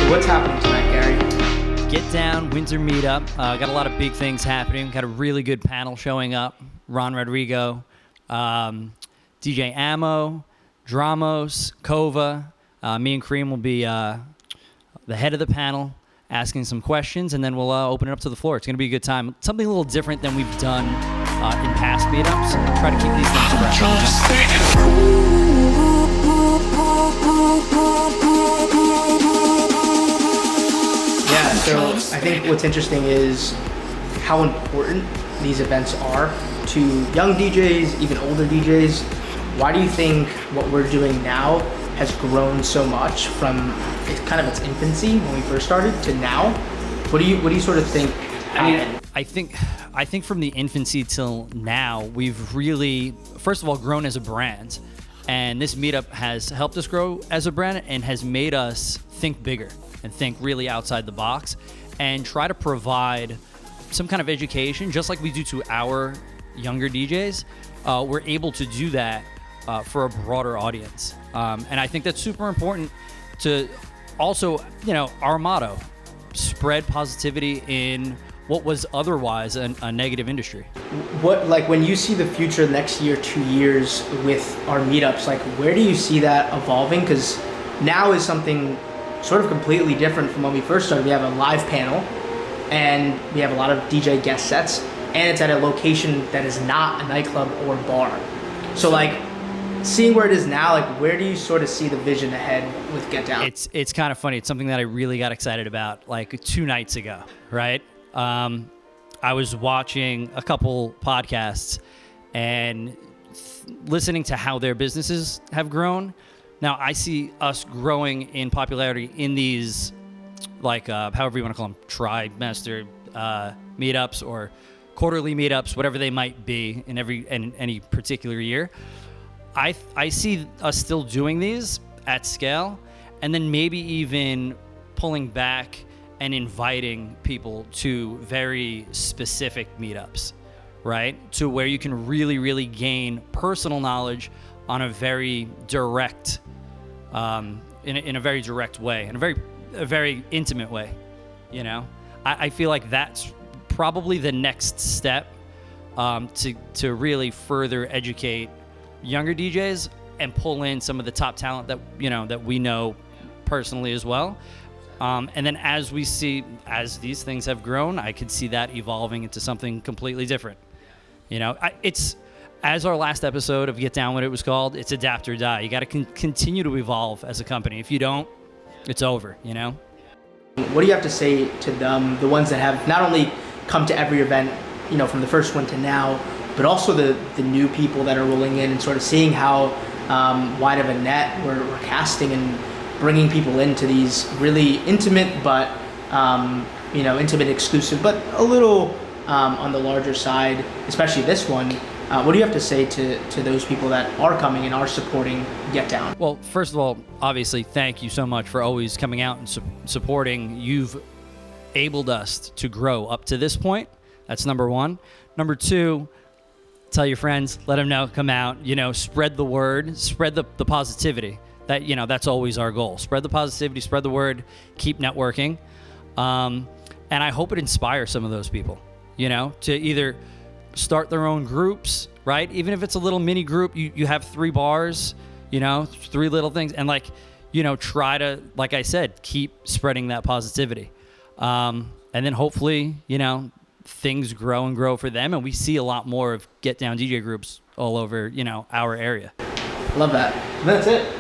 What's happening tonight, Gary? Get Down, Winter Meetup. Got a lot of big things happening. Got a really good panel showing up. Ron Rodrigo, DJ 𝐼𝐚𝐳, Dramos, 𝐃𝐉'𝐬. Me and Kareem will be the head of the panel, asking some questions, and then we'll open it up to the floor. It's going to be a good time. Something a little different than we've done in past meetups. Try to keep these things fresh. Yeah, so I think what's interesting is how important these events are to young DJs, even older DJs. Why do you think what we're doing now has grown so much from kind of its infancy when we first started to now? What do you sort of think happened? I think from the infancy till now, we've really, first of all, grown as a brand. And this meetup has helped us grow as a brand and has made us think bigger and think really outside the box and try to provide some kind of education, just like we do to our younger DJs. We're able to do that for a broader audience. And I think that's super important to also, our motto, spread positivity in what was otherwise a negative industry. Like when you see the future next year, 2 years with our meetups, like where do you see that evolving? Because now is something sort of completely different from when we first started. We have a live panel and we have a lot of DJ guest sets, and it's at a location that is not a nightclub or bar. So like seeing where it is now, like where do you sort of see the vision ahead with Get Down? It's kind of funny. It's something that I really got excited about like 2 nights ago, right? I was watching a couple podcasts and listening to how their businesses have grown. Now I see us growing in popularity in these, like however you want to call them, trimester meetups or quarterly meetups, whatever they might be in any particular year. I see us still doing these at scale, and then maybe even pulling back and inviting people to very specific meetups, right? To where you can really, really gain personal knowledge on a very direct, in a very direct way, in a very intimate way, I feel like that's probably the next step to really further educate younger DJs and pull in some of the top talent that we know personally as well. And then as these things have grown, I could see that evolving into something completely different. It's, as our last episode of Get Down, what it was called, it's adapt or die. You got to continue to evolve as a company. If you don't, it's over, What do you have to say to them, the ones that have not only come to every event, from the first one to now, but also the new people that are rolling in and sort of seeing how wide of a net we're casting and bringing people into these really intimate but intimate, exclusive, but a little on the larger side, especially this one. What do you have to say to those people that are coming and are supporting Get Down? Well, first of all, obviously, thank you so much for always coming out and supporting. You've enabled us to grow up to this point. That's number one. Number two, tell your friends, let them know, come out, spread the word, spread the positivity. That's always our goal. Spread the positivity, spread the word, keep networking. And I hope it inspires some of those people, to either start their own groups, right? Even if it's a little mini group, you have 3 bars, 3 little things. And try to, like I said, keep spreading that positivity. And then hopefully, things grow and grow for them. And we see a lot more of Get Down DJ groups all over, our area. Love that. That's it.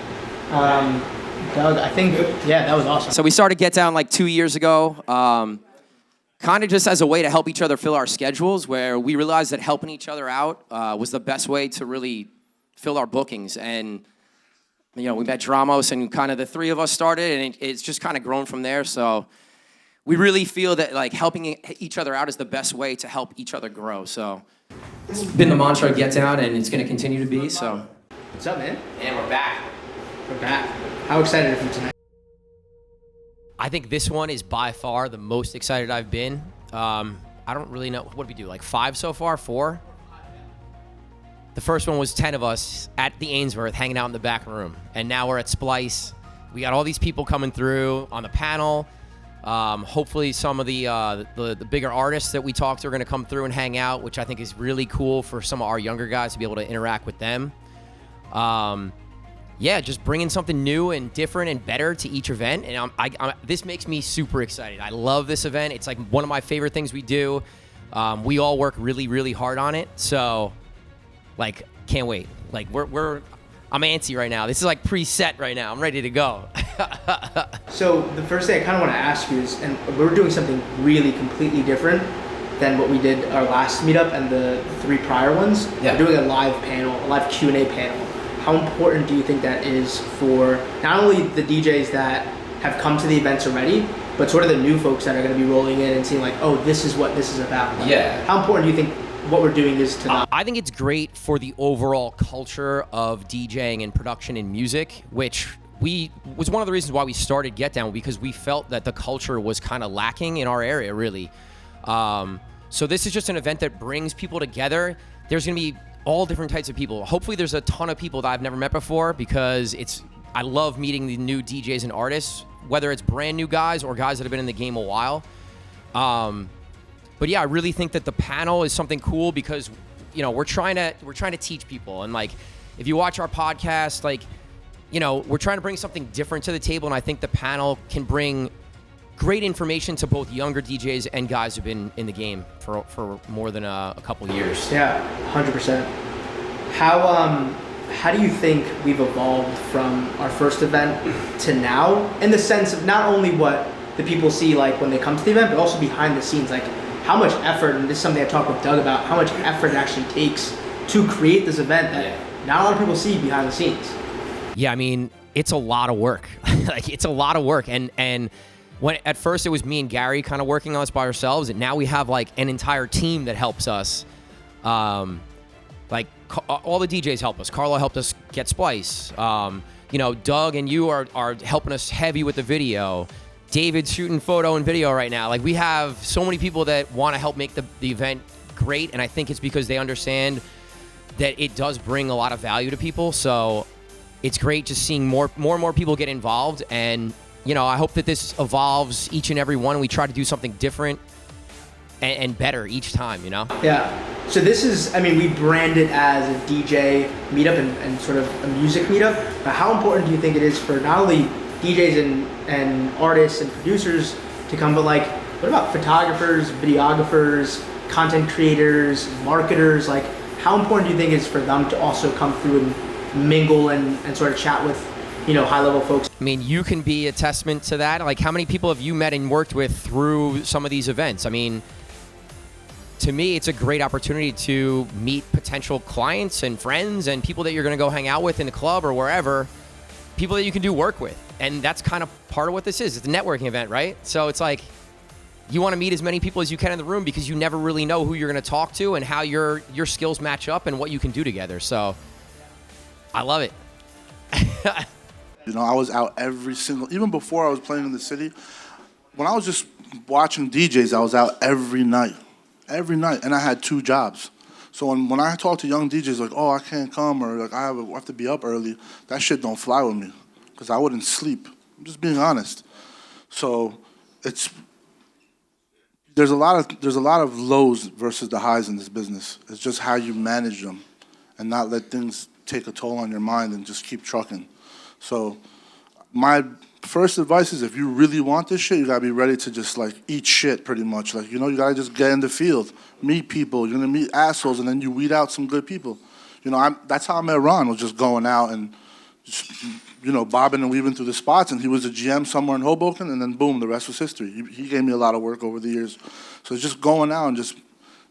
Doug, I think, that was awesome. So we started Get Down like 2 years ago, kind of just as a way to help each other fill our schedules, where we realized that helping each other out was the best way to really fill our bookings. And, we met Dramos and kind of the 3 of us started, and it's just kind of grown from there. So we really feel that like helping each other out is the best way to help each other grow. So it's been the mantra of Get Down, and it's going to continue to be. So what's up, man? And we're back. We're back. How excited are you tonight? I think this one is by far the most excited I've been. I don't really know. What did we do? Like 5 so far? 4? The first one was 10 of us at the 𝐴𝐚𝐳𝐿 hanging out in the back room. And now we're at Splice. We got all these people coming through on the panel. Hopefully some of the bigger artists that we talked to are going to come through and hang out, which I think is really cool for some of our younger guys to be able to interact with them. Yeah, just bringing something new and different and better to each event. And this makes me super excited. I love this event. It's like one of my favorite things we do. We all work really, really hard on it. So, like, can't wait. Like, I'm antsy right now. This is like preset right now. I'm ready to go. So the first thing I kind of want to ask you is, and we're doing something really completely different than what we did our last meetup and the 3 prior ones. Yeah. We're doing a live panel, a live Q&A panel. How important do you think that is for not only the DJs that have come to the events already, but sort of the new folks that are going to be rolling in and seeing like, oh, this is what this is about? Like, Yeah. How important do you think what we're doing is to them? I think it's great for the overall culture of DJing and production and music, which was one of the reasons why we started Get Down, because we felt that the culture was kind of lacking in our area, really. So this is just an event that brings people together. There's going to be all different types of people. Hopefully there's a ton of people that I've never met before, because I love meeting the new DJs and artists, whether it's brand new guys or guys that have been in the game a while. But yeah, I really think that the panel is something cool because, you know, we're trying to teach people. And like, if you watch our podcast, like, you know, we're trying to bring something different to the table. And I think the panel can bring great information to both younger DJs and guys who've been in the game for more than a couple years. Yeah, 100%. How do you think we've evolved from our first event to now, in the sense of not only what the people see like when they come to the event, but also behind the scenes, like how much effort, and this is something I talked with Doug about, how much effort it actually takes to create this event that not a lot of people see behind the scenes. Yeah, I mean, it's a lot of work. Like, it's a lot of work. And when at first it was me and Gary kind of working on this by ourselves, and now we have like an entire team that helps us. Like all the DJs help us. Carlo helped us get Splice. You know, Doug and you are helping us heavy with the video. David's shooting photo and video right now. Like, we have so many people that want to help make the event great, and I think it's because they understand that it does bring a lot of value to people. So it's great just seeing more and more people get involved. And, you know, I hope that this evolves each and every one. We try to do something different and better each time, you know? Yeah. So this is, I mean, we brand it as a DJ meetup and sort of a music meetup, but how important do you think it is for not only DJs and artists and producers to come, but like, what about photographers, videographers, content creators, marketers? Like, how important do you think it is for them to also come through and mingle and sort of chat with, you know, high-level folks? I mean, you can be a testament to that. Like, how many people have you met and worked with through some of these events? I mean, to me, it's a great opportunity to meet potential clients and friends and people that you're going to go hang out with in the club or wherever, people that you can do work with. And that's kind of part of what this is. It's a networking event, right? So it's like, you want to meet as many people as you can in the room, because you never really know who you're going to talk to and how your skills match up and what you can do together. So I love it. You know, I was out every single, even before I was playing in the city, when I was just watching DJs, I was out every night, and I had 2 jobs. So when I talk to young DJs like, oh, I can't come, or like I have to be up early, that shit don't fly with me, because I wouldn't sleep. I'm just being honest. So there's a lot of lows versus the highs in this business. It's just how you manage them and not let things take a toll on your mind and just keep trucking. So my first advice is, if you really want this shit, you gotta be ready to just like eat shit pretty much. Like, you know, you gotta just get in the field, meet people. You're gonna meet assholes, and then you weed out some good people. You know, that's how I met Ron, was just going out and just, you know, bobbing and weaving through the spots. And he was a GM somewhere in Hoboken, and then boom, the rest was history. He gave me a lot of work over the years. So it's just going out and just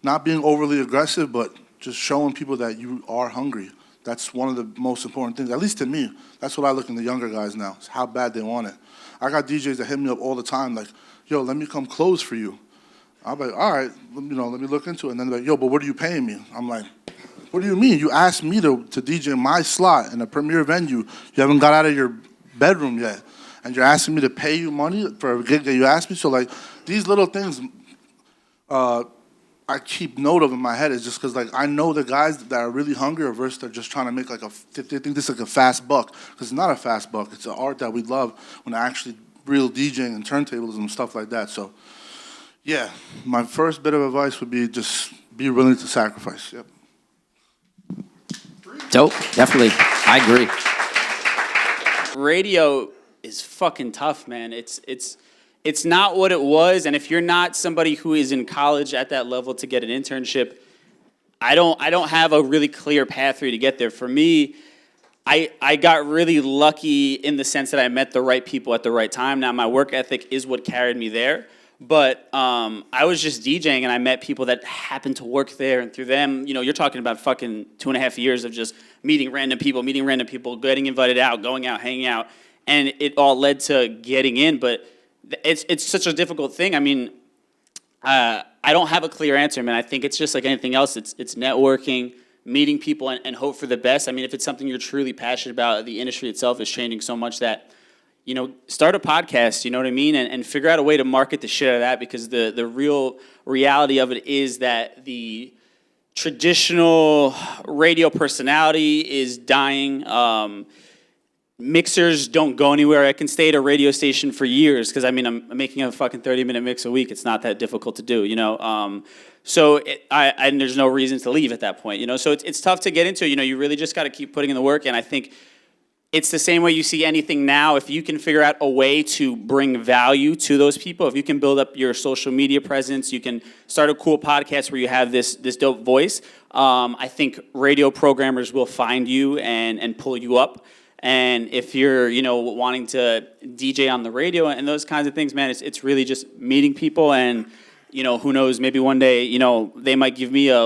not being overly aggressive, but just showing people that you are hungry. That's one of the most important things, at least to me. That's what I look in the younger guys now, is how bad they want it. I got DJs that hit me up all the time, like, yo, let me come close for you. I'm like, all right, you know, let me look into it. And then they're like, yo, but what are you paying me? I'm like, what do you mean? You asked me to DJ my slot in a premier venue. You haven't got out of your bedroom yet. And you're asking me to pay you money for a gig that you asked me? So, like, these little things I keep note of in my head is just because like I know the guys that are really hungry versus they're just trying to make like they think this is like a fast buck, because it's not a fast buck. It's an art that we love when actually real DJing and turntables and stuff like that. So yeah, my first bit of advice would be just be willing to sacrifice. Yep. Dope, definitely. I agree. Radio is fucking tough, man. It's not what it was, and if you're not somebody who is in college at that level to get an internship, I don't have a really clear path for you to get there. For me, I got really lucky in the sense that I met the right people at the right time. Now, my work ethic is what carried me there, but I was just DJing, and I met people that happened to work there, and through them, you know, you're talking about fucking 2.5 years of just meeting random people, getting invited out, going out, hanging out, and it all led to getting in, but it's such a difficult thing. I mean, I don't have a clear answer, man. I think it's just like anything else. It's networking, meeting people, and hope for the best. I mean, if it's something you're truly passionate about, the industry itself is changing so much that, you know, start a podcast, you know what I mean? And figure out a way to market the shit out of that, because the real reality of it is that the traditional radio personality is dying. Mixers don't go anywhere. I can stay at a radio station for years because, I mean, I'm making a fucking 30-minute mix a week. It's not that difficult to do, you know? So and there's no reason to leave at that point, you know? So it's tough to get into, you know? You really just got to keep putting in the work, and I think it's the same way you see anything now. If you can figure out a way to bring value to those people, if you can build up your social media presence, you can start a cool podcast where you have this dope voice, I think radio programmers will find you and pull you up. And if you're, you know, wanting to DJ on the radio and those kinds of things, man, it's really just meeting people, and, you know, who knows, maybe one day, you know, they might give me a,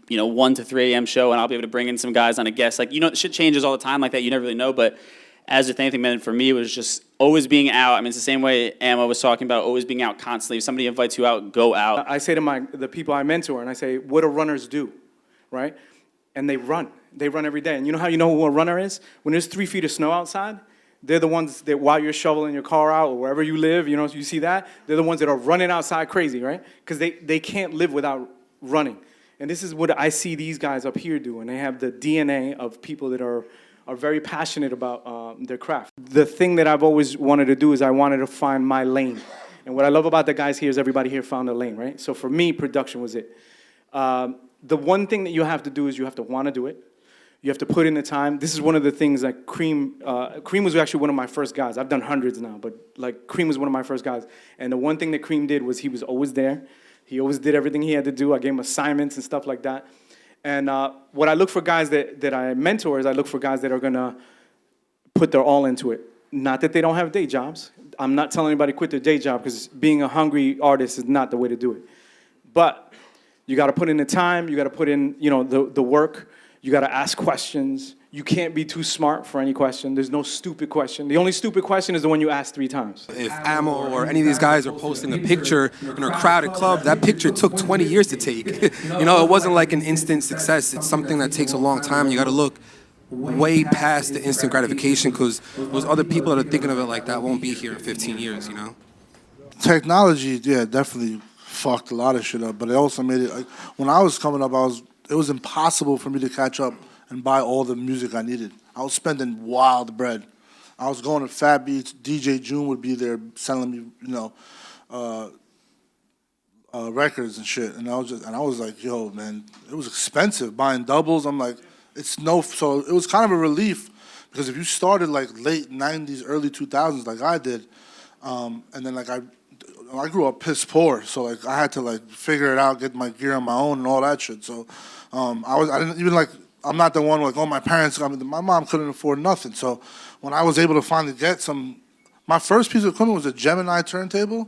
you know, 1 to 3 a.m. show, and I'll be able to bring in some guys on a guest. Like, you know, shit changes all the time like that. You never really know. But as with anything, man, for me, it was just always being out. I mean, it's the same way Emma was talking about, always being out constantly. If somebody invites you out, go out. I say to the people I mentor, and I say, what do runners do, right? And they run. They run every day. And you know how you know who a runner is? When there's 3 feet of snow outside, they're the ones that while you're shoveling your car out or wherever you live, you know, you see that, they're the ones that are running outside crazy, right? Because they can't live without running. And this is what I see these guys up here do. And they have the DNA of people that are very passionate about their craft. The thing that I've always wanted to do is I wanted to find my lane. And what I love about the guys here is everybody here found a lane, right? So for me, production was it. The one thing that you have to do is you have to want to do it. You have to put in the time. This is one of the things that King was actually one of my first guys. I've done hundreds now, but like King was one of my first guys. And the one thing that King did was he was always there. He always did everything he had to do. I gave him assignments and stuff like that. And what I look for guys that I mentor is I look for guys that are gonna put their all into it. Not that they don't have day jobs. I'm not telling anybody to quit their day job, because being a hungry artist is not the way to do it. But you gotta put in the time, you gotta put in, you know, the work. You got to ask questions. You can't be too smart for any question. There's no stupid question. The only stupid question is the one you ask 3 times. If Ammo or any of these guys are posting a picture in a crowded club, that picture took 20 years to take. You know, it wasn't like an instant success. It's something that takes a long time. You got to look way past the instant gratification, because those other people that are thinking of it like that won't be here in 15 years, you know? Technology, yeah, definitely fucked a lot of shit up, but it also made it, like, when I was coming up, it was impossible for me to catch up and buy all the music I needed. I was spending wild bread. I was going to Fat Beats. DJ June would be there selling me, you know, records and shit. And I was like, yo, man, it was expensive buying doubles. I'm like, so it was kind of a relief, because if you started like late 90s, early 2000s like I did, and then like I grew up piss poor, so like I had to like figure it out, get my gear on my own and all that shit. So I didn't even like, I'm not the one like, oh, my parents, my mom couldn't afford nothing. So when I was able to finally get my first piece of equipment was a Gemini turntable,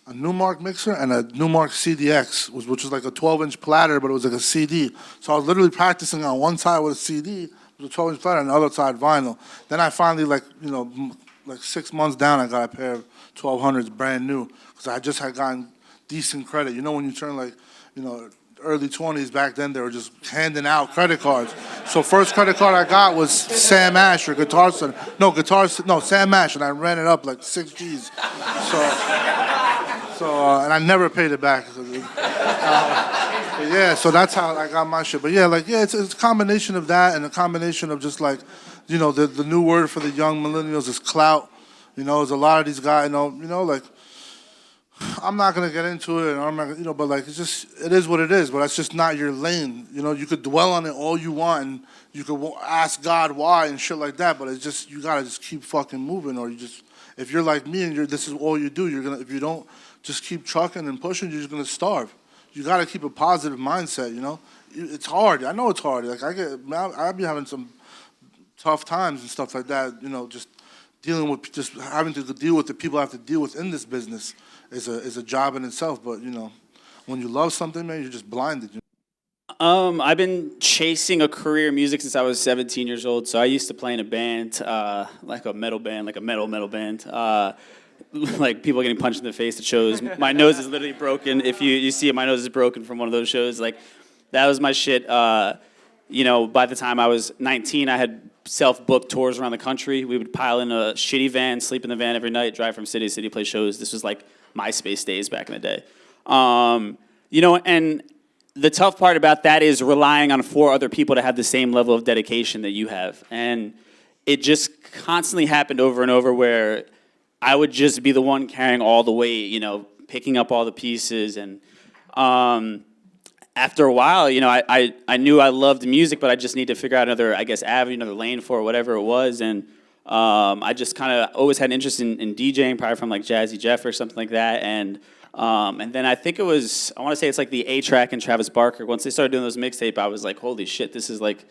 a Newmark mixer, and a Newmark CDX, which was like a 12-inch platter, but it was like a CD. So I was literally practicing on one side with a CD, with a 12-inch platter, and the other side vinyl. Then I finally, like, you know, like 6 months down, I got a pair of 1200s brand new, because I just had gotten decent credit. You know, when you turn like, you know, early 20s, back then they were just handing out credit cards. So first credit card I got was Sam Ash or Guitar Center. Sam Ash, and I ran it up like 6 G's. So and I never paid it back. But yeah, so that's how I got my shit. But yeah, like, yeah, it's a combination of that and a combination of just like, you know, the new word for the young millennials is clout. You know, there's a lot of these guys, you know, like, I'm not gonna get into it, and I'm not, you know, but like, it is what it is. But that's just not your lane. You know, you could dwell on it all you want, and you could ask God why and shit like that. But it's just, you gotta just keep fucking moving, or if you're like me and this is all you do, if you don't just keep trucking and pushing, you're just gonna starve. You gotta keep a positive mindset. You know, it's hard. I know it's hard. Like I be having some tough times and stuff like that. You know, just having to deal with the people I have to deal with in this business is a job in itself. But you know, when you love something, man, you're just blinded. You know? I've been chasing a career in music since I was 17 years old. So I used to play in a band, like a metal band, like a metal band. Like people getting punched in the face at shows. My nose is literally broken. If you see it, my nose is broken from one of those shows. Like that was my shit. You know, by the time I was 19, I had self-booked tours around the country. We would pile in a shitty van, sleep in the van every night, drive from city to city, play shows. This was like MySpace days back in the day. You know, and the tough part about that is relying on 4 other people to have the same level of dedication that you have. And it just constantly happened over and over where I would just be the one carrying all the weight, you know, picking up all the pieces. And after a while, you know, I knew I loved music, but I just need to figure out another, I guess, avenue, another lane for it, whatever it was. And I just kind of always had an interest in DJing, probably from like Jazzy Jeff or something like that. And then I think I want to say it's like the A-Track and Travis Barker. Once they started doing those mixtape, I was like, holy shit, this is like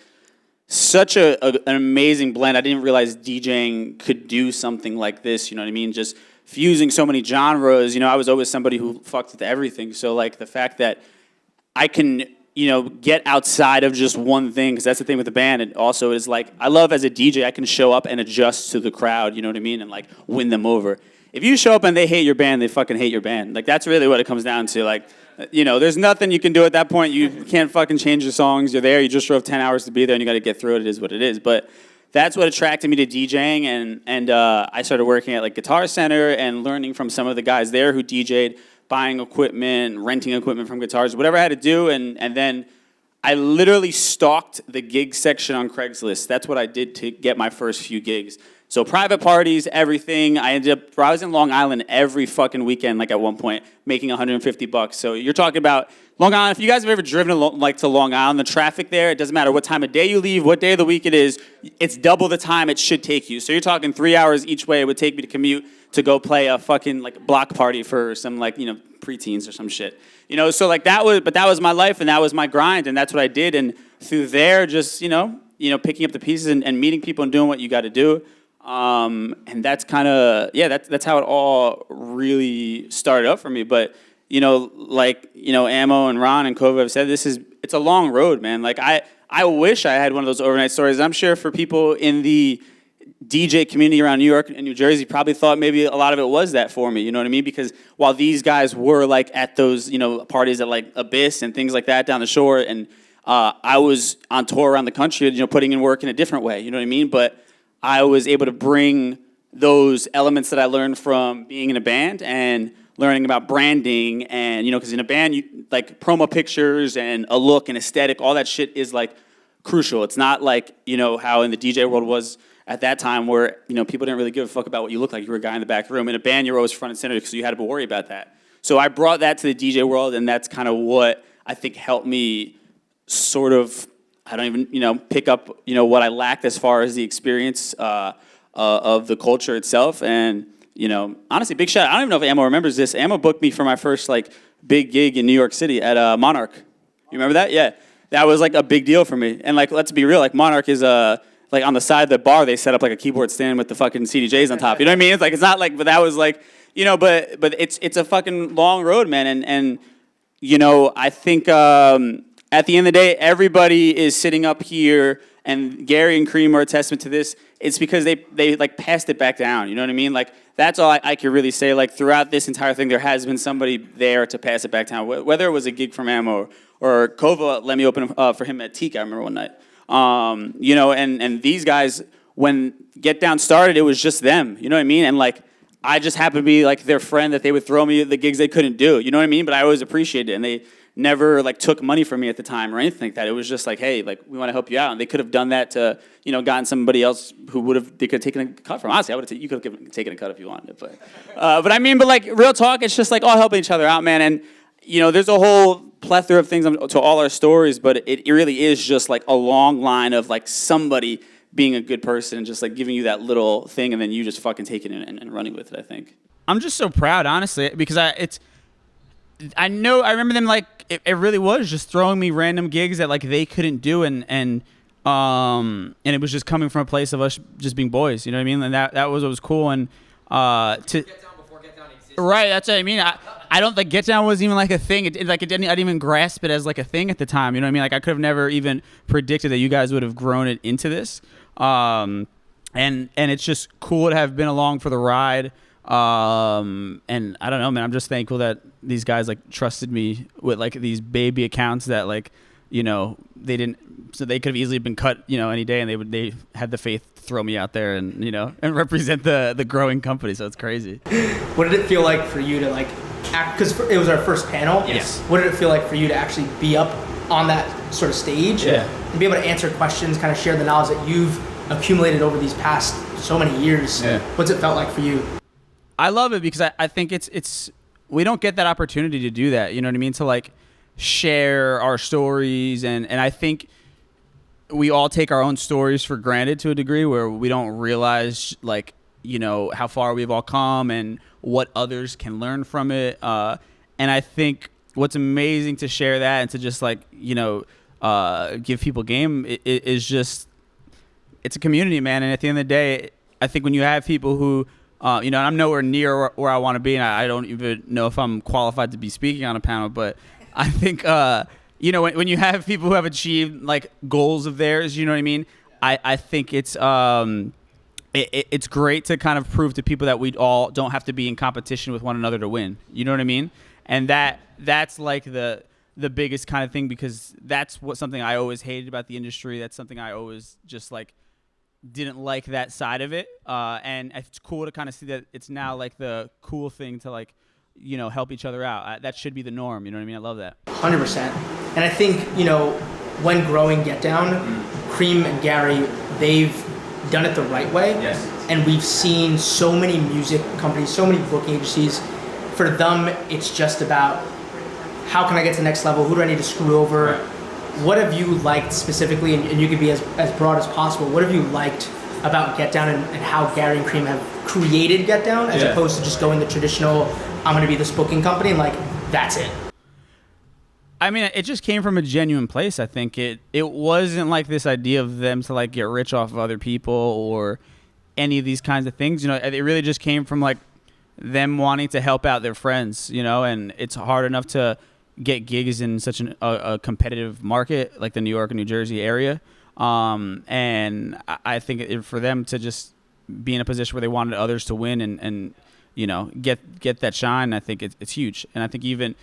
such an amazing blend. I didn't realize DJing could do something like this, you know what I mean? Just fusing so many genres. You know, I was always somebody who fucked with everything. So like the fact that I can, you know, get outside of just one thing, because that's the thing with the band. It also is like, I love as a DJ, I can show up and adjust to the crowd, you know what I mean? And like win them over. If you show up and they hate your band, they fucking hate your band. Like that's really what it comes down to. Like, you know, there's nothing you can do at that point. You can't fucking change your songs. You're there. You just drove 10 hours to be there, and you got to get through it. It is what it is. But that's what attracted me to DJing, and I started working at like Guitar Center and learning from some of the guys there who DJ'd, buying equipment, renting equipment from guitars, whatever I had to do, and then I literally stalked the gig section on Craigslist. That's what I did to get my first few gigs. So private parties, everything. I was in Long Island every fucking weekend, like at one point, making $150. So you're talking about Long Island. If you guys have ever driven to Long Island, the traffic there, it doesn't matter what time of day you leave, what day of the week it is, it's double the time it should take you. So you're talking 3 hours each way it would take me to commute to go play a fucking like block party for some like, you know, preteens or some shit. You know, so like that was my life and that was my grind and that's what I did. And through there, just, you know, picking up the pieces and meeting people and doing what you got to do. And that's kind of, yeah, that's how it all really started up for me. But, you know, like, you know, Ammo and Ron and Kova have said, it's a long road, man. Like I wish I had one of those overnight stories. I'm sure for people in the DJ community around New York and New Jersey probably thought maybe a lot of it was that for me, you know what I mean? Because while these guys were like at those, you know, parties at like Abyss and things like that down the shore, and I was on tour around the country, you know, putting in work in a different way, you know what I mean? But I was able to bring those elements that I learned from being in a band and learning about branding and, you know, because in a band, you, like promo pictures and a look and aesthetic, all that shit is like crucial. It's not like, you know, how in the DJ world was at that time where, you know, people didn't really give a fuck about what you looked like. You were a guy in the back room. In a band, you're always front and center because you had to worry about that. So I brought that to the DJ world, and that's kind of what I think helped me sort of, I don't even, you know, pick up, you know, what I lacked as far as the experience of the culture itself. And, you know, honestly, big shout out. I don't even know if Ammo remembers this. Ammo booked me for my first, like, big gig in New York City at Monarch. You remember that? Yeah. That was, like, a big deal for me. And, like, let's be real. Like, Monarch is, like, on the side of the bar, they set up, like, a keyboard stand with the fucking CDJs on top. You know what I mean? It's, like, it's not, like, but that was, like, you know, but it's a fucking long road, man. And you know, I think at the end of the day, everybody is sitting up here, and Gary and Kareem are a testament to this. It's because they like passed it back down. You know what I mean? Like that's all I can really say. Like throughout this entire thing, there has been somebody there to pass it back down. Whether it was a gig from Ammo or Kova let me open for him at 𝐾𝐉'𝐬. I remember one night. You know, and these guys, when Get Down started, it was just them. You know what I mean? And like I just happened to be like their friend that they would throw me the gigs they couldn't do. You know what I mean? But I always appreciated it, and never like took money from me at the time or anything like that. It was just like, hey, like we want to help you out, and they could have done that to, you know, gotten somebody else who they could have taken a cut from. Honestly, you could have taken a cut if you wanted, but I mean, but like real talk, it's just like all helping each other out, man. And you know, there's a whole plethora of things to all our stories, but it really is just like a long line of like somebody being a good person and just like giving you that little thing, and then you just fucking taking it and running with it, I think. I'm just so proud, honestly, because I remember them like it really was just throwing me random gigs that like they couldn't do, and it was just coming from a place of us just being boys, you know what I mean? And that was what was cool. And to Get Down before Get Down existed. Right, that's what I mean. I don't think Get Down was even like a thing. I didn't even grasp it as like a thing at the time, you know what I mean? Like I could have never even predicted that you guys would have grown it into this. And it's just cool to have been along for the ride. And I don't know, man, I'm just thankful that these guys like trusted me with like these baby accounts that like, you know, they could have easily been cut, you know, any day, and they had the faith to throw me out there and, you know, and represent the growing company. So it's crazy. What did it feel like for you to like act, because it was our first panel? Yes. What did it feel like for you to actually be up on that sort of stage and be able to answer questions, kind of share the knowledge that you've accumulated over these past so many years? What's it felt like for you? I love it because I think it's we don't get that opportunity to do that, you know what I mean? To like share our stories, and I think we all take our own stories for granted to a degree, where we don't realize like, you know, how far we've all come and what others can learn from it. And I think what's amazing to share that and to just like, you know, give people game is just, it's a community, man. And at the end of the day, I think when you have people who, you know, I'm nowhere near where I want to be, and I don't even know if I'm qualified to be speaking on a panel, but I think, you know, when you have people who have achieved like goals of theirs, you know what I mean? I think it's great to kind of prove to people that we all don't have to be in competition with one another to win. You know what I mean? And that's like the biggest kind of thing, because that's something I always hated about the industry. That's something I always just like didn't like, that side of it. And it's cool to kind of see that it's now like the cool thing to like, you know, help each other out. That should be the norm. You know what I mean? I love that. 100%. And I think, you know, when growing Get Down, Cream and Gary, they've done it the right way. Yes. And we've seen so many music companies, so many booking agencies. For them, it's just about how can I get to the next level? Who do I need to screw over? Right. What have you liked specifically, and you could be as broad as possible, what have you liked about Get Down and how Gary and Cream have created Get Down, as opposed to just going the traditional, I'm going to be this booking company, and like, that's it? I mean, it just came from a genuine place. I think it wasn't like this idea of them to like get rich off of other people or any of these kinds of things. You know, it really just came from like them wanting to help out their friends, you know, and it's hard enough to get gigs in such a competitive market like the New York and New Jersey area. And I think for them to just be in a position where they wanted others to win and you know, get that shine, I think it's huge. And I think even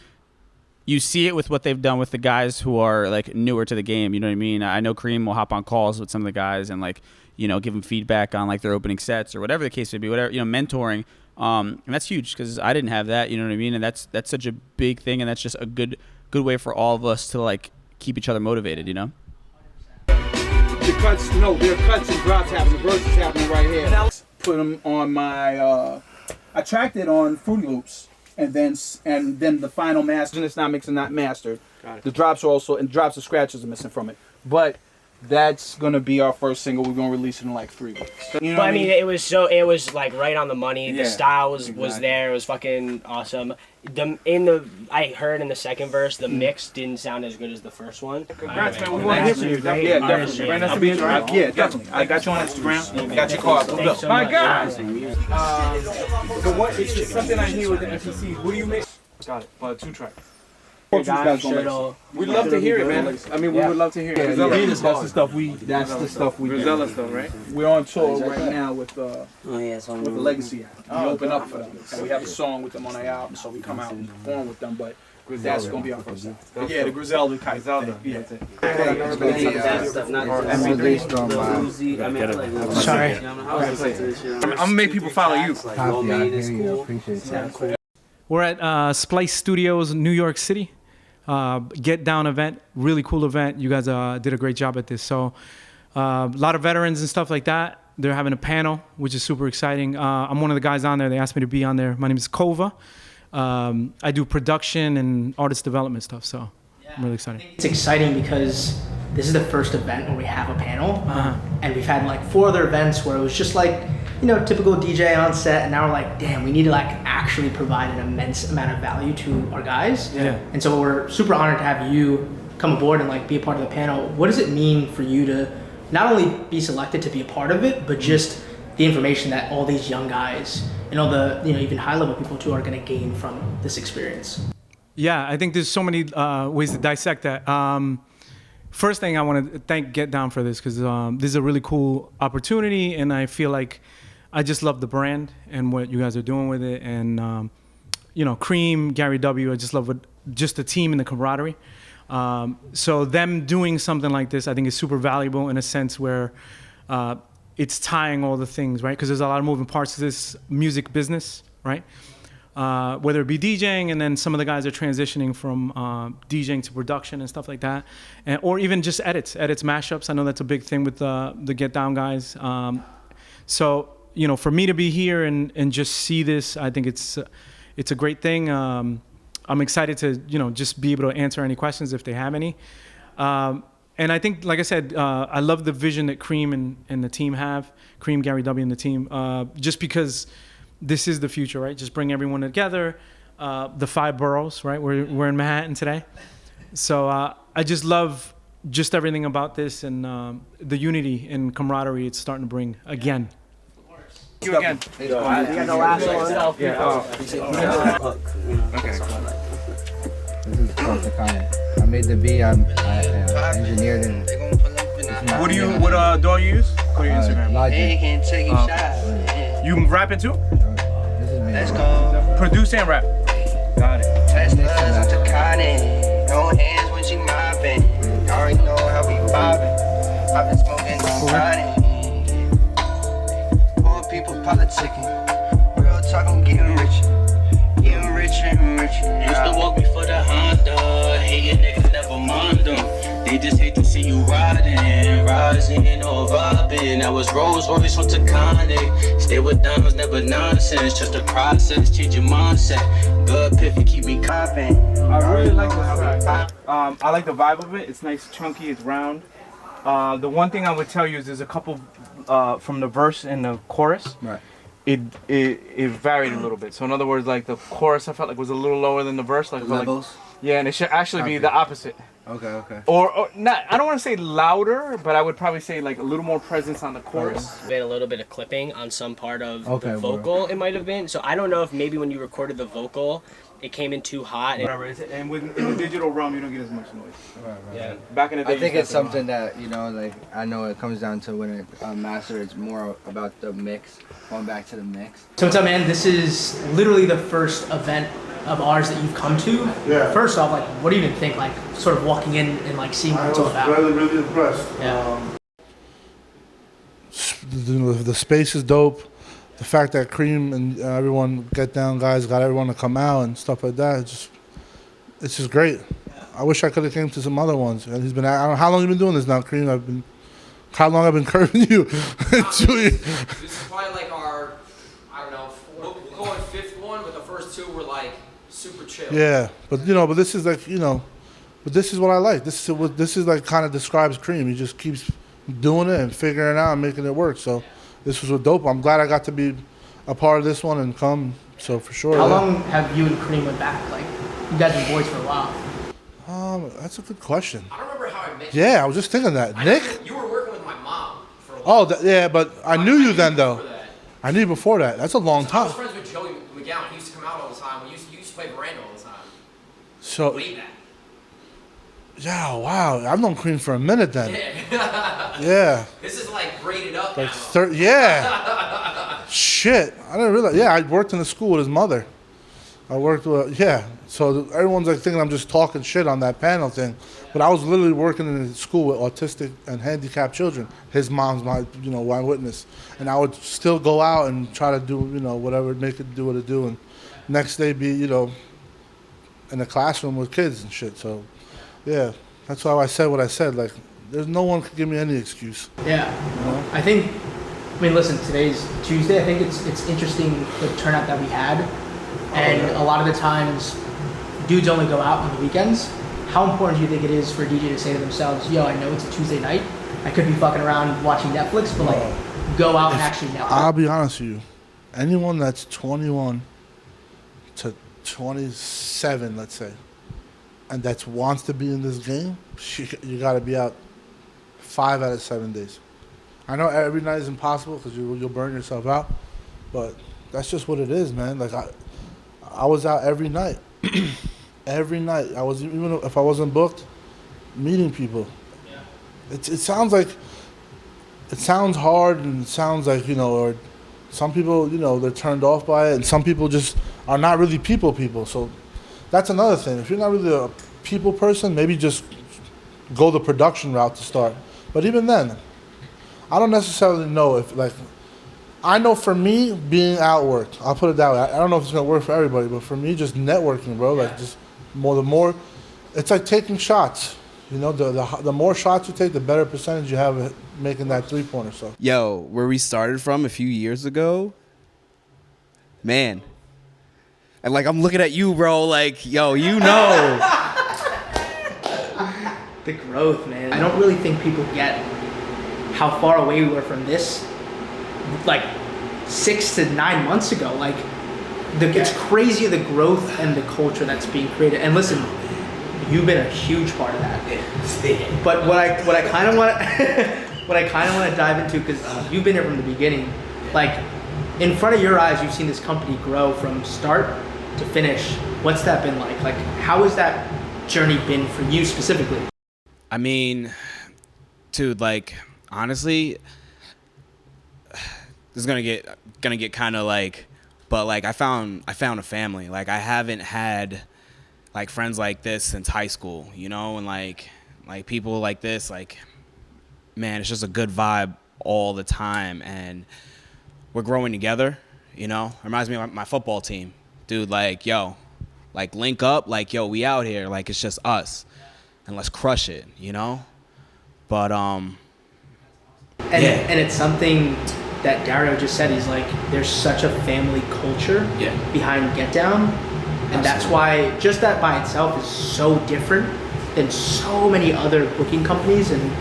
you see it with what they've done with the guys who are like newer to the game. You know what I mean? I know Cream will hop on calls with some of the guys and like, you know, give them feedback on like their opening sets or whatever the case may be, whatever, you know, mentoring. And that's huge because I didn't have that, you know what I mean? And that's such a big thing, and that's just a good way for all of us to like keep each other motivated, you know? The cuts, no, there are cuts and drops happening, verses happening right here. Put them on my, I tracked it on Fruity Loops, and then the final master, and it's not mixed and not mastered. Got it. The drops are also, and drops and scratches are missing from it. But that's gonna be our first single. We're gonna release it in like 3 weeks. You know but I mean, it was like right on the money. The style was there. It was fucking awesome. I heard in the second verse, the mix didn't sound as good as the first one. Congrats, man. We want to hear from you. Yeah, definitely. Brand us to be Instagram. Yeah, definitely. I got you on Instagram. I got your card. What's up? My God. It's just something I hear with the MCCs. What do you mix? Got it. 2-track. We'd love to hear it, man. I mean, we would love to hear it. That's the stuff we Griselda stuff, right? We're on tour right now with the Legacy Act. We open up for them. And we have a song with them on our album, so we come out and perform with them, but that's going to be our first time. Yeah, the Griselda 𝐼𝐻. Yeah. Sorry. I'm going to make people follow you. We're at Splice Studios, New York City. Get Down event, really cool event. You guys did a great job at this. So a lot of veterans and stuff like that. They're having a panel, which is super exciting. I'm one of the guys on there. They asked me to be on there. My name is 𝐃𝐉'𝐬. I do production and artist development stuff, so I'm really excited. It's exciting because this is the first event where we have a panel, and we've had like 4 other events where it was just like, typical DJ on set, and now we're like, damn, we need to like actually provide an immense amount of value to our guys. Yeah. And so we're super honored to have you come aboard and like be a part of the panel. What does it mean for you to not only be selected to be a part of it, but just the information that all these young guys and all the, even high level people too are gonna gain from this experience? Yeah, I think there's so many ways to dissect that. First thing, I want to thank Get Down for this, because this is a really cool opportunity, and I feel like I just love the brand and what you guys are doing with it. And, 𝐃𝐉'𝐬, 𝐃𝐉'𝐬, I just love just the team and the camaraderie. So them doing something like this, I think is super valuable in a sense where it's tying all the things, right? Because there's a lot of moving parts to this music business, right? Whether it be DJing, and then some of the guys are transitioning from DJing to production and stuff like that, or even just edits, mashups. I know that's a big thing with the Get Down guys. So, for me to be here and just see this, I think it's a great thing. I'm excited to, just be able to answer any questions if they have any. And I think, like I said, I love the vision that 𝐃𝐉'𝐬 and the team have, 𝐃𝐉'𝐬, 𝐃𝐉'𝐬 and the team, just because this is the future, right? Just bring everyone together, the 5 boroughs, right? We're in Manhattan today. So I just love just everything about this, and the unity and camaraderie it's starting to bring again. You again. We got the last one. Yeah. Okay. This is called the 𝐾𝐿. I made the beat. I engineered it. What do you use? Go to your Instagram. Logic. You rapping too? This is me. Produce and rap. Got it. No hands when she mopping. You already know how we bobbing. I've been smoking chronic. Poor people politicking. Real talk, I'm getting rich. Getting richer and richer. Used to walk before the Honda. Hating niggas never mind them. They just hate to see you riding, rising or vibing. I was Rolls Royce with 𝐾𝐿. Stay with diamonds, never nonsense. Just a process, change your mindset. Good piffy, keep me copping. I really like this track. I like the vibe of it. It's nice, chunky, it's round. The one thing I would tell you is there's a couple from the verse and the chorus. Right. It varied a little bit. So in other words, like the chorus I felt like was a little lower than the verse. Like Levels? Yeah, and it should actually be the opposite. Okay. Or not, I don't want to say louder, but I would probably say like a little more presence on the chorus. Been a little bit of clipping on some part of the vocal, it might have been. So I don't know if maybe when you recorded the vocal, it came in too hot. Whatever, and in the digital realm, you don't get as much noise. Right. Yeah. Back in the day, I think it's something that, like, I know it comes down to when it master, it's more about the mix, going back to the mix. So what's up, man? This is literally the first event of ours that you've come to. Yeah. First off, like, what do you even think, like, sort of walking in and like seeing what it's all about? I was really impressed. Yeah. The space is dope. The fact that 𝐃𝐉'𝐬 and everyone Get Down guys got everyone to come out and stuff like that, it's just great. I wish I could have came to some other ones. And he's been, I don't know how long you been doing this now, 𝐃𝐉'𝐬. How long I've been curving you? This is probably like our, I don't know, we'll call it 5th one, but the first 2 were like super chill. Yeah, but but this is like, but this is what I like. This is like kind of describes 𝐃𝐉'𝐬. He just keeps doing it and figuring it out and making it work. So this was dope. I'm glad I got to be a part of this one and come. So for sure. How long have you and 𝐃𝐉'𝐬 went back? Like, you guys been boys for a while. That's a good question. I don't remember how I met you. Yeah, I was just thinking that. Nick? You were working with my mom for a while. Oh, yeah, but I knew you then, though. I knew you before that. That's a long I time. was friends with 𝐃𝐕𝐬. He used to come out all the time. We used to play veranda all the time. So, Way back. yeah, wow. I've known 𝐃𝐉'𝐬 for a minute then. Yeah. Yeah. This is like braided up Like now. yeah. Shit. I didn't realize. Yeah, I worked in the school with his mother. I worked with, yeah. So everyone's like thinking I'm just talking shit on that panel thing. But I was literally working in a school with autistic and handicapped children. His mom's my, one witness. And I would still go out and try to do, whatever, make it do what it do. And next day be, in a classroom with kids and shit. So, yeah, that's why I said what I said. Like, there's no one could give me any excuse. Yeah. You know? I mean, listen, today's Tuesday. I think it's interesting the turnout that we had. And a lot of the times, dudes only go out on the weekends. How important do you think it is for a DJ to say to themselves, yo, I know it's a Tuesday night. I could be fucking around watching Netflix, but like, go out and actually network. I'll be honest with you. Anyone that's 21 to 27, let's say, and that wants to be in this game, you got to be out 5 out of 7 days. I know every night is impossible because you'll burn yourself out, but that's just what it is, man. Like I was out every night. Every night. I was, even if I wasn't booked, meeting people. Yeah. It sounds hard, and it sounds like, you know, or some people, you know, they're turned off by it, and some people just are not really people. So that's another thing. If you're not really a people person, maybe just go the production route to start. But even then, I don't necessarily know if, like, I know for me, being outworked, I'll put it that way. I don't know if it's going to work for everybody, but for me, just networking, bro, like, just the more, it's like taking shots. You know, the more shots you take, the better percentage you have at making that three-pointer. So. Yo, where we started from a few years ago, man. And, like, I'm looking at you, bro, like, yo, you know. The growth, man. I don't really think people get how far away we were from this, like 6 to 9 months ago. Like, it's crazy the growth and the culture that's being created. And listen, you've been a huge part of that. But what I kind of want to dive into, because you've been here from the beginning, like, in front of your eyes, you've seen this company grow from start to finish. What's that been like? Like, how has that journey been for you specifically? I mean, dude, like, honestly, this is gonna get kind of like, but like, I found a family. Like, I haven't had like friends like this since high school, you know, and like people like this, like, man, it's just a good vibe all the time, and we're growing together, you know. It reminds me of my football team, dude. Like, yo, like, link up, like, yo, we out here, like, it's just us, and let's crush it, you know. But and it's something that Dario just said. He's like, there's such a family culture behind Get Down, and that's why just that by itself is so different than so many other booking companies and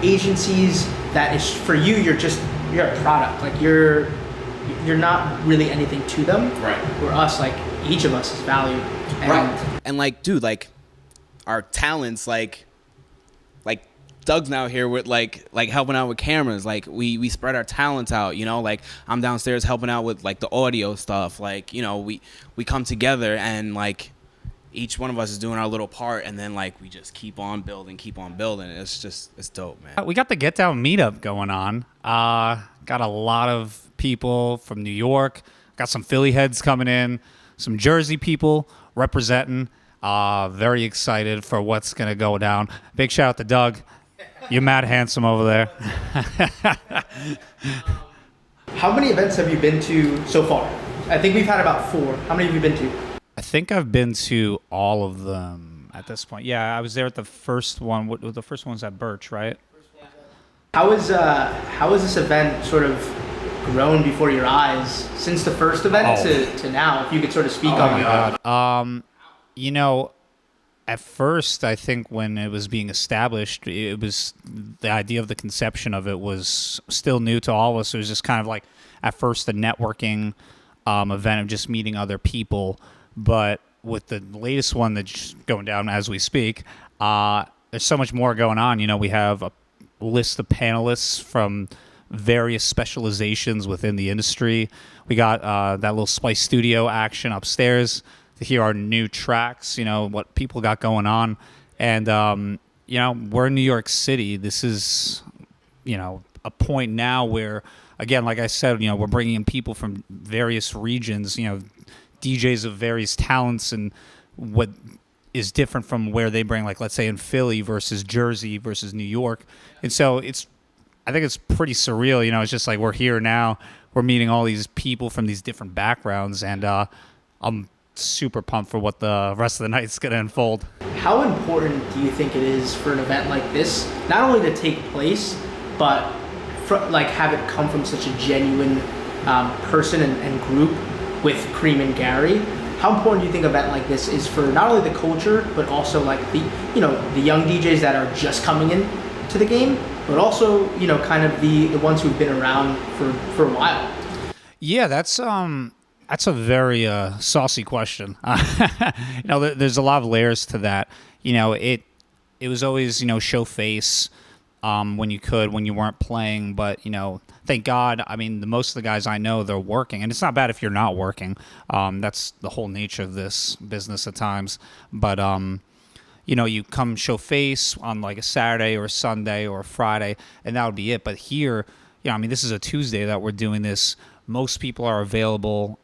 agencies. That is, for you, you're a product. Like, you're not really anything to them. Right. Where us, like, each of us is valued. And right. And like, dude, like, our talents, like Doug's now here with like helping out with cameras. Like, we spread our talents out, you know. Like, I'm downstairs helping out with like the audio stuff. Like, you know, we come together, and like each one of us is doing our little part, and then like we just keep on building. It's dope, man. We got the Get Down Meetup going on. Got a lot of people from New York. Got some Philly heads coming in, some Jersey people representing. Very excited for what's gonna go down. Big shout out to Doug. You're mad handsome over there. How many events have you been to so far? I think we've had about 4. How many have you been to? I think I've been to all of them at this point. Yeah, I was there at the first one. The first one's at Birch, right? How is this event sort of grown before your eyes since the first event to now? If you could sort of speak on that. You know, at first, I think when it was being established, it was the idea of the conception of it was still new to all of us. It was just kind of like, at first, the networking event of just meeting other people. But with the latest one that's going down as we speak, there's so much more going on. You know, we have a list of panelists from various specializations within the industry. We got that little Spice Studio action upstairs to hear our new tracks, you know, what people got going on. And, you know, we're in New York City. This is, you know, a point now where, again, like I said, you know, we're bringing in people from various regions, you know, DJs of various talents, and what is different from where they bring, like, let's say in Philly versus Jersey versus New York. And so I think it's pretty surreal, you know. It's just like we're here now, we're meeting all these people from these different backgrounds, and I'm super pumped for what the rest of the night's going to unfold. How important do you think it is for an event like this, not only to take place, but like have it come from such a genuine person and group with 𝐃𝐉'𝐬 and Gary? How important do you think an event like this is for not only the culture, but also like the young DJs that are just coming in to the game, but also kind of the ones who've been around for a while? Yeah, that's a very saucy question. There's a lot of layers to that. It was always show face when you could, when you weren't playing, but thank God. I mean, most of the guys I know, they're working, and it's not bad if you're not working. That's the whole nature of this business at times. But you come show face on like a Saturday or a Sunday or a Friday, and that would be it. But here, this is a Tuesday that we're doing this. Most people are available.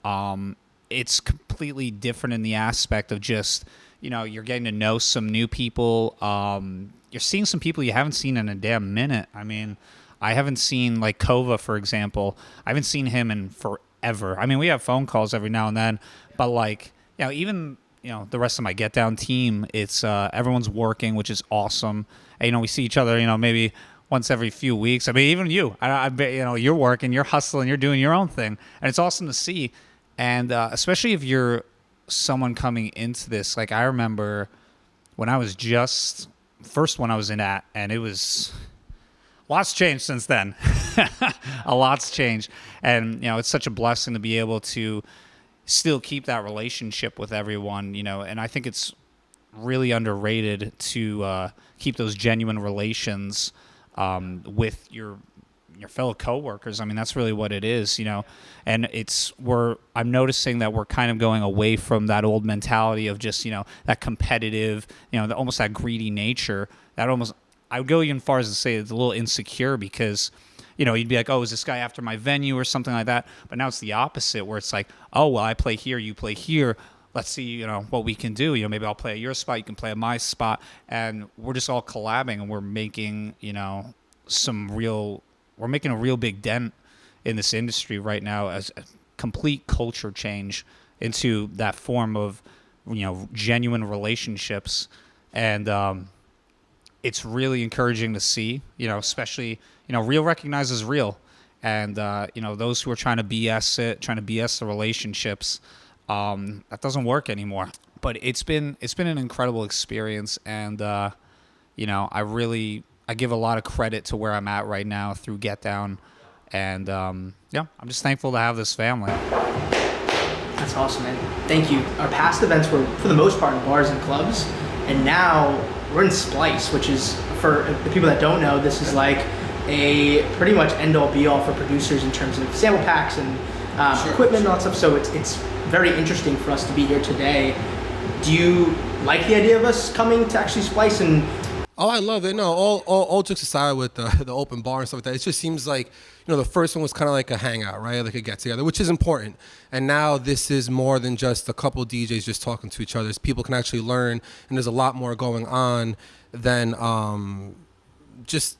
It's completely different in the aspect of just, you're getting to know some new people. You're seeing some people you haven't seen in a damn minute. I mean, I haven't seen like 𝐃𝐉'𝐬, for example. I haven't seen him in forever. I mean, we have phone calls every now and then, but like, even the rest of my Get Down team, it's everyone's working, which is awesome. And, we see each other, maybe once every few weeks. I mean, even you, I bet, you're working, you're hustling, you're doing your own thing. And it's awesome to see. And especially if you're someone coming into this, like I remember when I was first one I was in at, and it was, lots changed since then. A lot's changed. And, it's such a blessing to be able to still keep that relationship with everyone, and I think it's really underrated to keep those genuine relations with your fellow coworkers. I mean, that's really what it is, and I'm noticing that we're kind of going away from that old mentality of just, that competitive, almost that greedy nature. That almost, I would go even far as to say it's a little insecure because, you'd be like, oh, is this guy after my venue or something like that? But now it's the opposite, where it's like, oh, well, I play here, you play here. Let's see, what we can do. Maybe I'll play at your spot, you can play at my spot, and we're just all collabing, and we're making, we're making a real big dent in this industry right now as a complete culture change into that form of, genuine relationships, and it's really encouraging to see, especially, real recognizes real, and those who are trying to BS the relationships. That doesn't work anymore. But it's been an incredible experience, and I give a lot of credit to where I'm at right now through Get Down, and I'm just thankful to have this family. That's awesome, man. Thank you. Our past events were, for the most part, in bars and clubs, and now we're in Splice, which is, for the people that don't know, this is like a pretty much end-all be-all for producers in terms of sample packs and equipment and all that stuff. So it's very interesting for us to be here today. Do you like the idea of us coming to actually Splice? And oh, I love it. No, all jokes aside with the open bar and stuff like that, it just seems like, the first one was kind of like a hangout, right? Like a get together, which is important. And now this is more than just a couple DJs just talking to each other. People can actually learn, and there's a lot more going on than just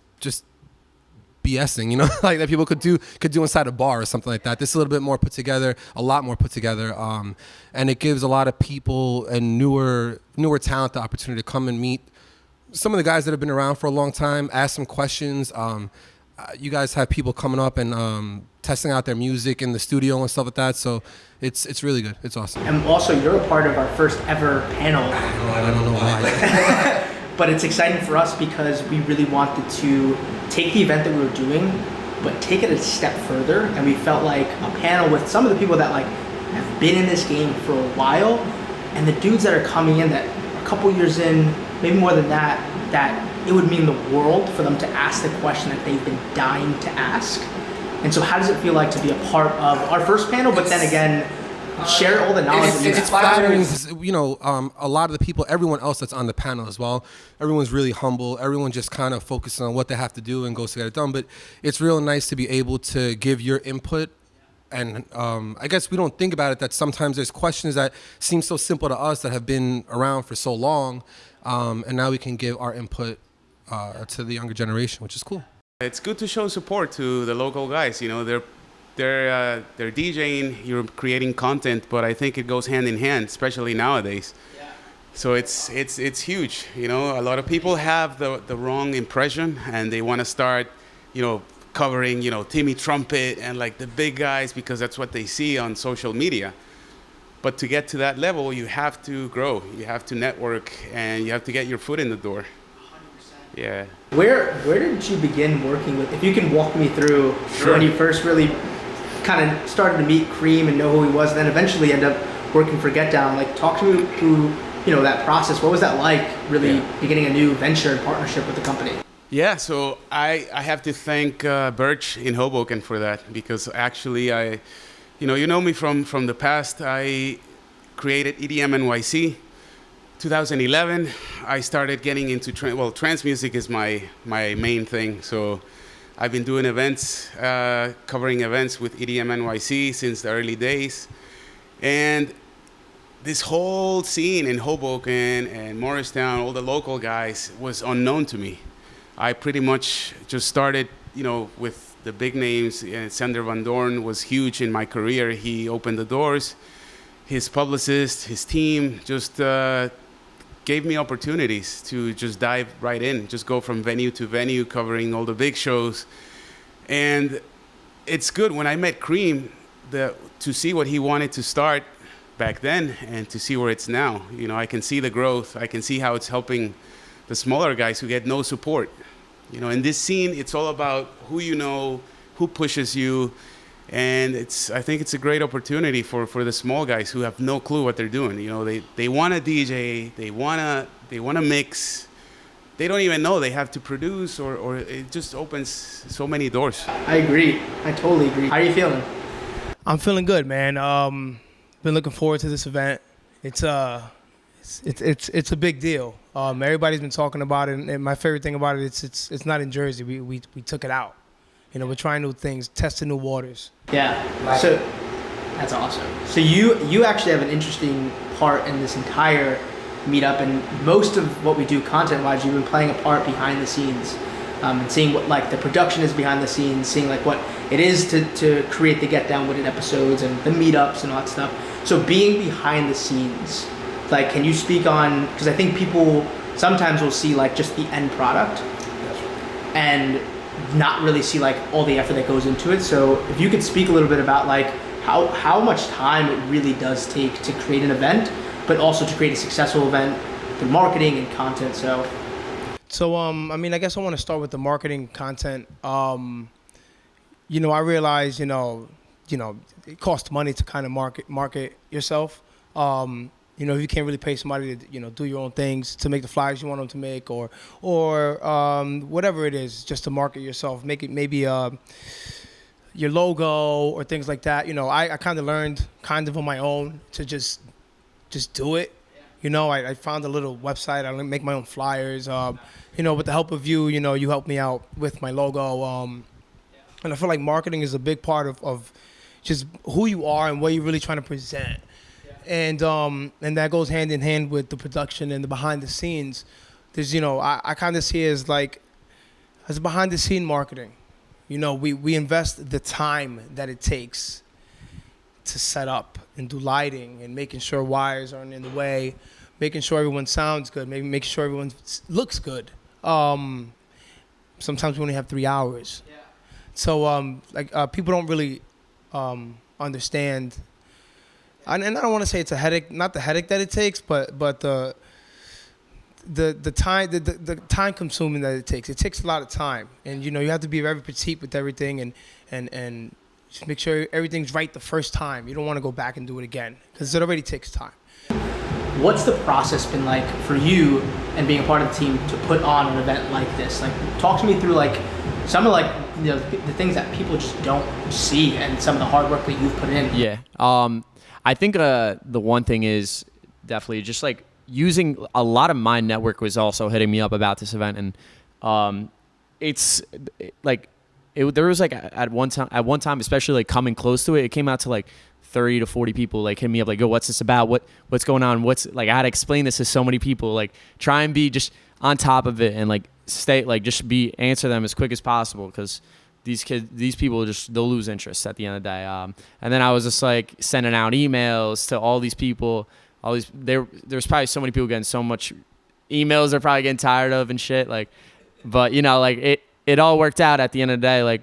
BSing, like that people could do inside a bar or something like that. This is a little bit more put together, a lot more put together, and it gives a lot of people and newer talent the opportunity to come and meet some of the guys that have been around for a long time, ask some questions. You guys have people coming up and testing out their music in the studio and stuff like that, so it's really good. It's awesome. And also, you're a part of our first ever panel. I don't know why. But it's exciting for us because we really wanted to take the event that we were doing, but take it a step further, and we felt like a panel with some of the people that like have been in this game for a while, and the dudes that are coming in that are a couple years in, maybe more than that it would mean the world for them to ask the question that they've been dying to ask. And so how does it feel like to be a part of our first panel, but then again, share all the knowledge? It's flattering, a lot of the people, everyone else that's on the panel as well, everyone's really humble. Everyone just kind of focuses on what they have to do and goes to get it done. But it's real nice to be able to give your input. And I guess we don't think about it, that sometimes there's questions that seem so simple to us that have been around for so long. And now we can give our input to the younger generation, which is cool. It's good to show support to the local guys. They're they're DJing, you're creating content, but I think it goes hand in hand, especially nowadays. So it's huge. You know, a lot of people have the wrong impression, and they want to start, you know, covering, you know, Timmy Trumpet and like the big guys because that's what they see on social media. But to get to that level, you have to grow, you have to network, and you have to get your foot in the door. 100%. Yeah. Where did you begin working with? If you can walk me through when you first really kind of started to meet Cream and know who he was, and then eventually end up working for Get Down. Like, talk to me through, you know, that process. What was that like, really beginning a new venture and partnership with the company? Yeah, so I have to thank Birch in Hoboken for that, because actually you know me from the past. I created EDM NYC. 2011, I started getting into trance music is my main thing. So I've been doing events, covering events with EDM NYC since the early days. And this whole scene in Hoboken and Morristown, all the local guys, was unknown to me. I pretty much just started, you know, with the big names. Sander Van Doorn was huge in my career. He opened the doors. His publicist, his team just gave me opportunities to just dive right in, just go from venue to venue, covering all the big shows. And it's good when I met Cream to see what he wanted to start back then and to see where it's now. You know, I can see the growth. I can see how it's helping the smaller guys who get no support. You know, in this scene, it's all about who you know, who pushes you, and I think it's a great opportunity for the small guys who have no clue what they're doing. You know, they want to DJ, they want to mix. They don't even know they have to produce, or it just opens so many doors. I agree. I totally agree. How are you feeling? I'm feeling good, man. Been looking forward to this event. It's a big deal. Everybody's been talking about it, and my favorite thing about it, it's not in Jersey. We took it out. You know, we're trying new things, testing new waters. Yeah. So that's awesome. So you actually have an interesting part in this entire meetup, and most of what we do content-wise, you've been playing a part behind the scenes, and seeing what like the production is behind the scenes, seeing like what it is to create the Get Down With It episodes and the meetups and all that stuff. So being behind the scenes, like, can you speak on, because I think people sometimes will see like just the end product and not really see like all the effort that goes into it. So if you could speak a little bit about like how much time it really does take to create an event, but also to create a successful event through marketing and content. So I mean, I guess I want to start with the marketing content. You know, I realize, you know, it costs money to kind of market yourself. You know, if you can't really pay somebody to, you know, do your own things, to make the flyers you want them to make, or whatever it is, just to market yourself, make it maybe your logo or things like that. You know, I kind of learned kind of on my own to just do it. You know, I found a little website. I make my own flyers. You know, with the help of you, you know, you helped me out with my logo. And I feel like marketing is a big part of just who you are and what you're really trying to present. And that goes hand in hand with the production and the behind the scenes. There's, you know, I kind of see it as like, as behind the scene marketing. You know, we invest the time that it takes to set up and do lighting and making sure wires aren't in the way, making sure everyone sounds good, maybe making sure everyone looks good. Sometimes we only have 3 hours. Yeah. So people don't really understand. And I don't want to say it's a headache, not the headache that it takes, but the time consuming that it takes. It takes a lot of time, and you know, you have to be very petite with everything, and just make sure everything's right the first time. You don't want to go back and do it again because it already takes time. What's the process been like for you and being a part of the team to put on an event like this? Like, talk to me through like some of like, you know, the things that people just don't see and some of the hard work that you've put in. Yeah. I think the one thing is definitely just like using a lot of my network was also hitting me up about this event, and it's like there was like at one time, especially like coming close to it, it came out to like 30 to 40 people like hit me up like, "Yo, what's this about? What's going on? What's like?" I had to explain this to so many people, like try and be just on top of it and like stay like just answer them as quick as possible, because these people they'll lose interest at the end of the day. And then I was just like sending out emails to all these people. There's probably so many people getting so much emails they're probably getting tired of and shit. Like, but you know, like it all worked out at the end of the day. Like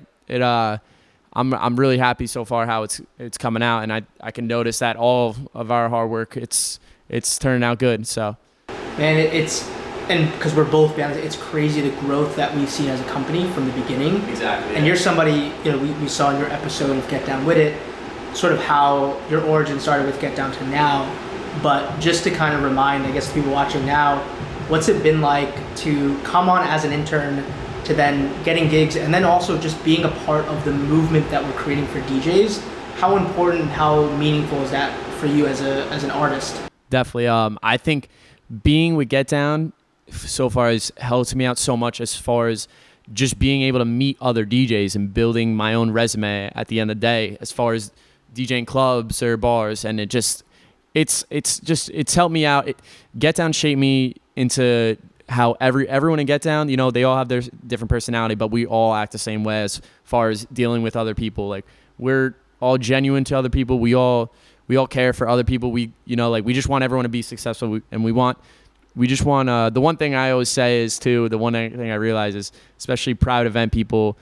I'm really happy so far how it's coming out, and I can notice that all of our hard work it's turning out good. So, man, and because we're both bands, it's crazy the growth that we've seen as a company from the beginning. Exactly. And you're somebody, you know, we saw in your episode of Get Down With It, sort of how your origin started with Get Down to now. But just to kind of remind, I guess, people watching now, what's it been like to come on as an intern, to then getting gigs, and then also just being a part of the movement that we're creating for DJs? How important, how meaningful is that for you as an artist? Definitely. I think being with Get Down so far has helped me out so much, as far as just being able to meet other DJs and building my own resume at the end of the day, as far as DJing clubs or bars. And it's helped me out. Get Down shaped me into how everyone in Get Down, you know, they all have their different personality, but we all act the same way as far as dealing with other people. Like, we're all genuine to other people. We all care for other people. We, you know, like, we just want everyone to be successful, and we just want the one thing I always say is, too, the one thing I realize is, especially private event people,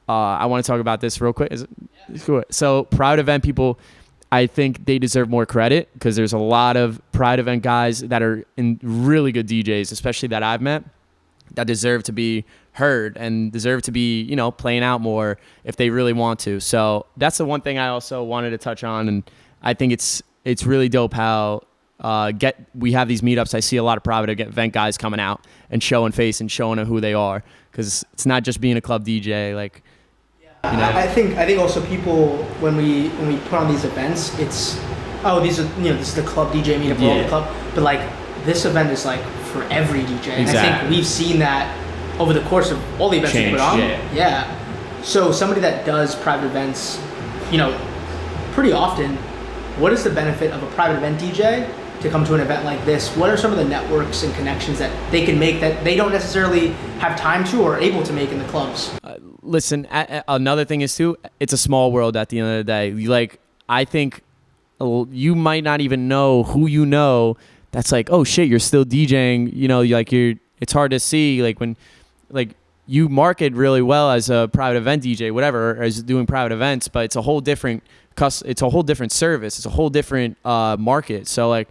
I want to talk about this real quick. Cool. So private event people, I think they deserve more credit, because there's a lot of private event guys that are in really good DJs, especially that I've met, that deserve to be heard and deserve to be, you know, playing out more if they really want to. So that's the one thing I also wanted to touch on, and I think it's really dope how we have these meetups. I see a lot of private event guys coming out and showing face and showing who they are, because it's not just being a club DJ. Like, you know. I think also people, when we put on these events, it's this is the club DJ meetup, all the club, but like, this event is like for every DJ. And I think we've seen that over the course of all the events we put on. Yeah. So somebody that does private events, you know, pretty often, what is the benefit of a private event DJ to come to an event like this? What are some of the networks and connections that they can make that they don't necessarily have time to or able to make in the clubs? Listen, another thing is, too, it's a small world at the end of the day. Like, I think you might not even know who you know that's like, oh shit, you're still DJing, you know, like it's hard to see, like, when, like, you market really well as a private event DJ, whatever, or as doing private events, but it's a whole different service. It's a whole different market. So like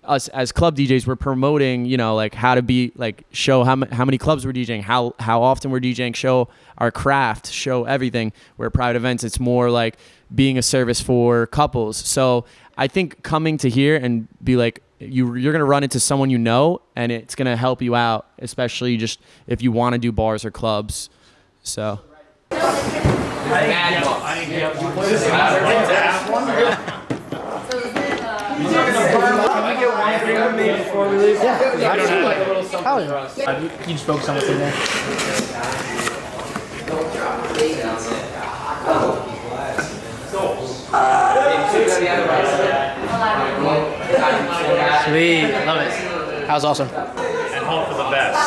us as club DJs, we're promoting, you know, like how to be, like, show how many clubs we're DJing, how often we're DJing, show our craft, show everything. Where private events, it's more like being a service for couples. So I think coming to here and be like, you're going to run into someone you know, and it's going to help you out, especially just if you want to do bars or clubs. So. Before we leave? Yeah, absolutely. You just focus on what's in there. Sweet, love it. That was awesome. And hope for the best.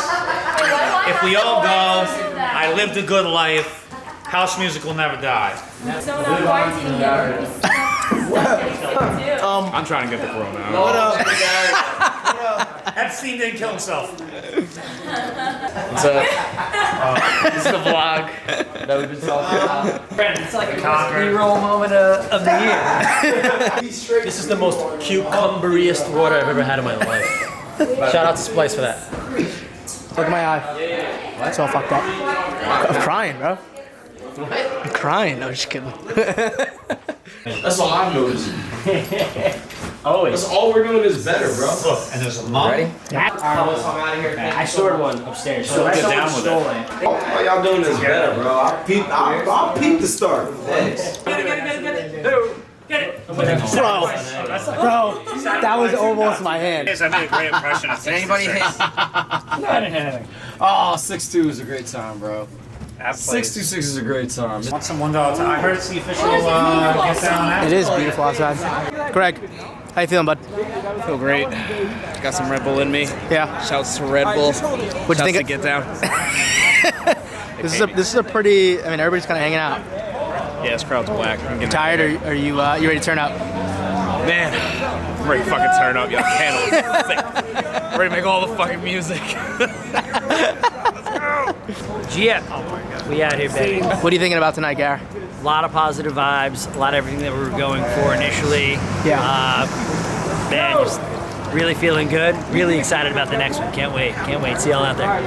If we all go, I lived a good life. House music will never die. So not quarantining yet. I'm trying to get the corona out. What up? Epstein didn't kill himself. What's up? This is the vlog that we've been talking about. It's like a B-roll moment of the year. This is the most cucumberiest water I've ever had in my life. Shout out to Splice for that. Look at my eye. It's all fucked up. I'm crying, bro. I'm crying. No, just kidding. That's all I'm noticing. Always. That's all we're doing is better, bro. Look, and there's a mom. Ready? Yeah. Alright, so I'm out of here. I stored one upstairs. So get down with it. All y'all doing is better, bro. I'll peep the start. Thanks. Get it. Bro, that was almost my hand. Yes, I made a great impression of 6'6". Anybody hit? No, I didn't hit anything. Oh, 6'2" is a great time, bro. 6'2" is a great time. Want some $1 time? I heard it's the official Get Down app. It is beautiful outside. Greg, how you feeling, bud? Feel great. Got some Red Bull in me. Yeah. Shouts to Red Bull. What'd you think? Get Down. This is a pretty. I mean, everybody's kind of hanging out. Yeah, this crowd's whack. You tired? Or are you ready to turn up? Man, I'm ready to fucking turn up. Y'all panel is sick. Ready to make all the fucking music. Yeah. Oh my God. We out here, baby. What are you thinking about tonight, Gar? A lot of positive vibes. A lot of everything that we were going for initially. Yeah. Man, just really feeling good. Really excited about the next one. Can't wait. Can't wait. See y'all out there.